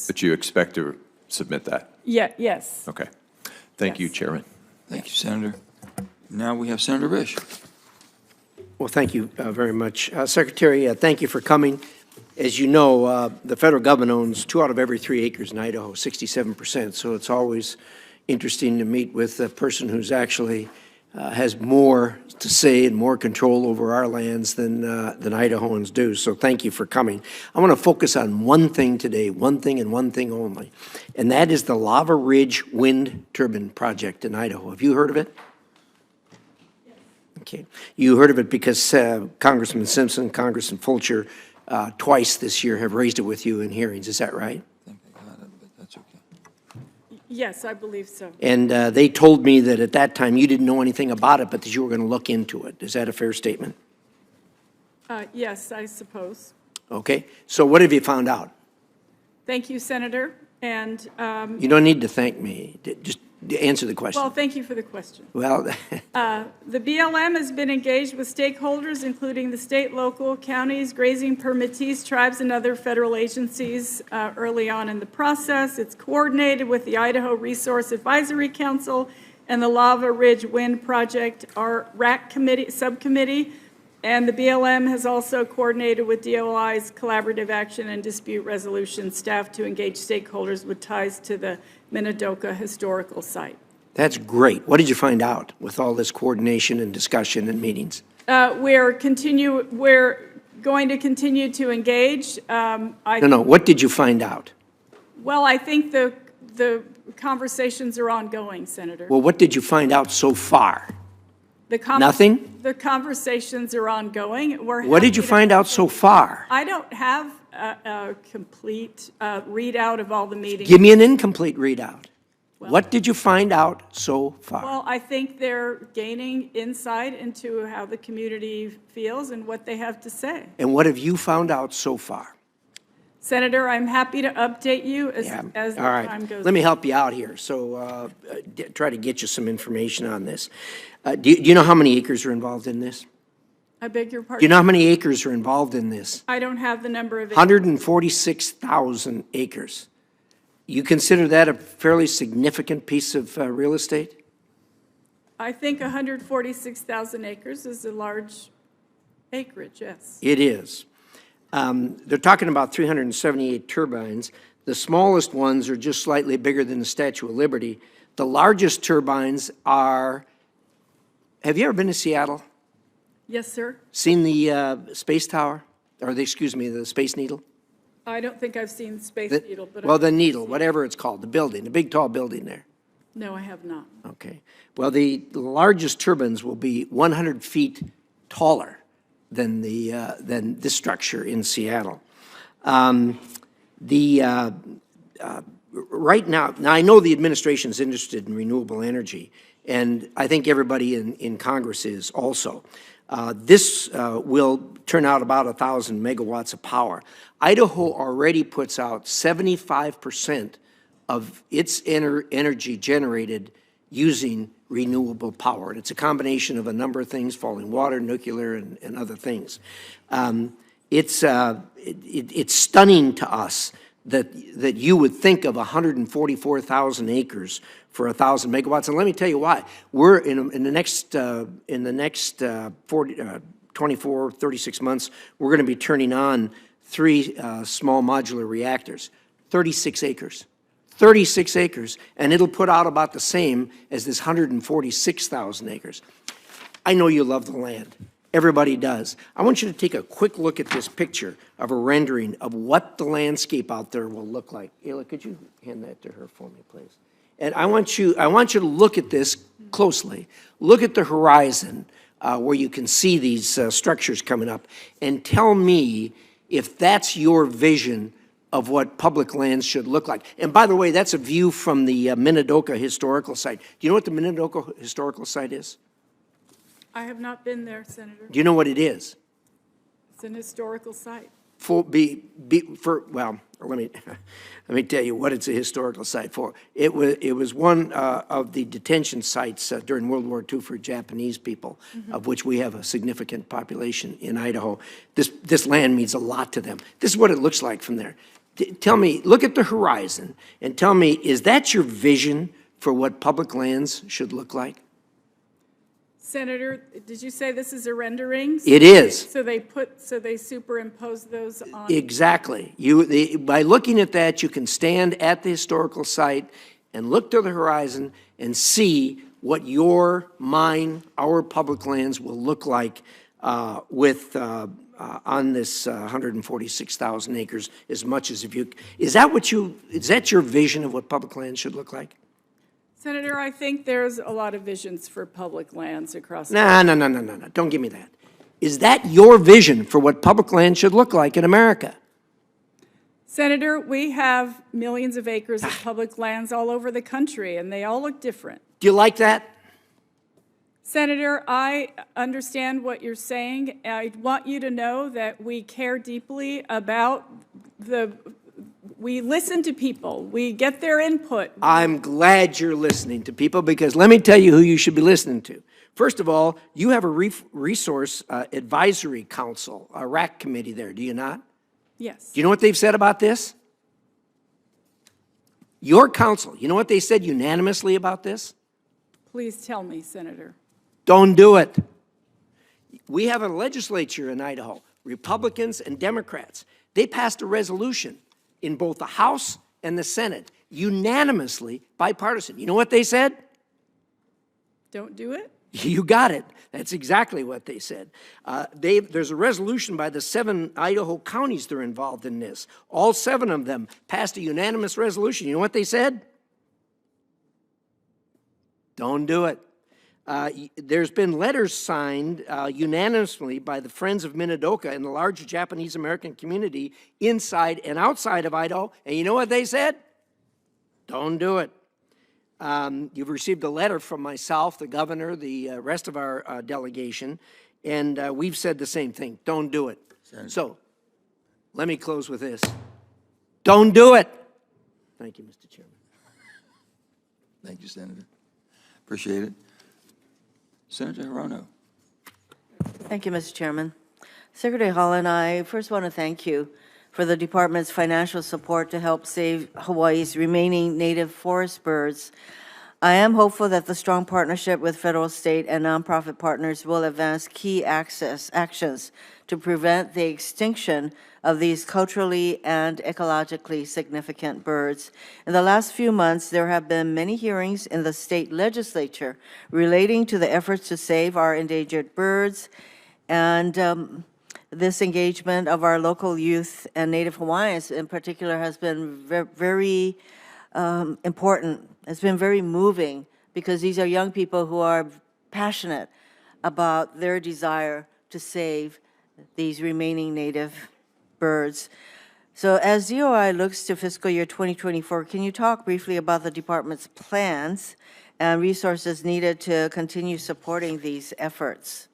But you expect to submit that? Yeah, yes. Okay. Thank you, Yes. Chairman. Thank you, Senator. Now we have Senator Risch. Well, thank you very much. Secretary, thank you for coming. As you know, the federal government owns 2 out of every 3 acres in Idaho, 67%. So it's always interesting to meet with a person who's actually has more to say and more control over our lands than Idahoans do. So thank you for coming. I want to focus on one thing today, one thing and one thing only, and that is the Lava Ridge Wind Turbine Project in Idaho. Have you heard of it? Okay. You heard of it because Congressman Simpson, Congressman Fulcher, twice this year have raised it with you in hearings. Is that right? I think I got it, but that's okay. Yes, I believe so. And they told me that at that time you didn't know anything about it, but that you were going to look into it. Is that a fair statement? Yes, I suppose. Okay. So what have you found out? Thank you, Senator. And, You don't need to thank me. Just answer the question. well, thank you for the question. Well, The BLM has been engaged with stakeholders, including the state, local, counties, grazing permittees, tribes, and other federal agencies early on in the process. It's coordinated with the Idaho Resource Advisory Council and the Lava Ridge Wind Project, our RAC committee, subcommittee, and the BLM has also coordinated with DOI's Collaborative Action and Dispute Resolution staff to engage stakeholders with ties to the Minidoka Historical Site. that's great. What did you find out with all this coordination and discussion and meetings? We're going to continue to engage. No. What did you find out? Well, I think the conversations are ongoing, Senator. Well, what did you find out so far? Nothing? The conversations are ongoing. What did you find out so far? I don't have a complete readout of all the meetings. Give me an incomplete readout. What did you find out so far? Well, I think they're gaining insight into how the community feels and what they have to say. And what have you found out so far? Senator, I'm happy to update you as the All right. time goes. Let me help you out here. So try to get you some information on this. Do you know how many acres are involved in this? I beg your Do you pardon? know how many acres are involved in this? I don't have the number of. 146,000 acres. You consider that a fairly significant piece of real estate? I think 146,000 acres is a large acreage, yes. It is. They're talking about 378 turbines. The smallest ones are just slightly bigger than the Statue of Liberty. The largest turbines are, have you ever been to Seattle? Yes, sir. Seen the space tower? Or the Space Needle? I don't think I've seen Space Needle, but. Well, the Needle, whatever it's called, the building, the big tall building there. No, I have not. Okay. Well, the largest turbines will be 100 feet taller than this structure in Seattle. Right now I know the administration is interested in renewable energy, and I think everybody in Congress is also. This will turn out about 1,000 megawatts of power. Idaho already puts out 75% of its energy generated using renewable power. And it's a combination of a number of things, falling water, nuclear, and other things. It's stunning to us that you would think of 144,000 acres for 1,000 megawatts. And let me tell you why. We're in the next 24, 36 months, we're going to be turning on 3 small modular reactors, 36 acres. 36 acres, and it'll put out about the same as this 146,000 acres. I know you love the land. Everybody does. I want you to take a quick look at this picture of a rendering of what the landscape out there will look like. Ayla, could you hand that to her for me, please? And I want you to look at this closely. Look at the horizon where you can see these structures coming up, and tell me if that's your vision of what public lands should look like. And by the way, that's a view from the Minidoka Historical Site. Do you know what the Minidoka Historical Site is? I have not been there, Senator. Do you know what it is? It's an historical site. Well, let me tell you what it's a historical site for. It was one of the detention sites during World War II for Japanese people, of which we have a significant population in Idaho. This land means a lot to them. This is what it looks like from there. Tell me, look at the horizon and tell me, is that your vision for what public lands should look like? Senator, did you say this is a rendering? It is. So they superimpose those on? Exactly. By looking at that, you can stand at the historical site and look to the horizon and see what our public lands will look like on this 146,000 acres, as much as if you, is that your vision of what public lands should look like? Senator, I think there's a lot of visions for public lands across. No, don't give me that. Is that your vision for what public land should look like in America? Senator, we have millions of acres of public lands all over the country, and they all look different. Do you like that? Senator, I understand what you're saying. I want you to know that we care deeply about we listen to people. We get their input. I'm glad you're listening to people, because let me tell you who you should be listening to. First of all, you have a Resource Advisory Council, a RAC committee there, do you not? Yes. Do you know what they've said about this? Your council, you know what they said unanimously about this? Please tell me, Senator. Don't do it. We have a legislature in Idaho, Republicans and Democrats. They passed a resolution in both the House and the Senate, unanimously bipartisan. You know what they said? Don't do it? You got it. That's exactly what they said. There's a resolution by the 7 Idaho counties that are involved in this. All 7 of them passed a unanimous resolution. You know what they said? Don't do it. There's been letters signed unanimously by the Friends of Minidoka and the larger Japanese-American community inside and outside of Idaho. And you know what they said? Don't do it. You've received a letter from myself, the governor, the rest of our delegation, and we've said the same thing. Don't do it. Senator. So let me close with this. Don't do it. Thank you, Mr. Chairman. Thank you, Senator. Appreciate it. Senator Hirono. Thank you, Mr. Chairman. Secretary Holland, I first want to thank you for the department's financial support to help save Hawaii's remaining native forest birds. I am hopeful that the strong partnership with federal, state, and nonprofit partners will advance key actions to prevent the extinction of these culturally and ecologically significant birds. In the last few months, there have been many hearings in the state legislature relating to the efforts to save our endangered birds, and this engagement of our local youth and Native Hawaiians in particular has been very important. It's been very moving, because these are young people who are passionate about their desire to save these remaining native birds. So as DOI looks to fiscal year 2024, can you talk briefly about the department's plans and resources needed to continue supporting these efforts?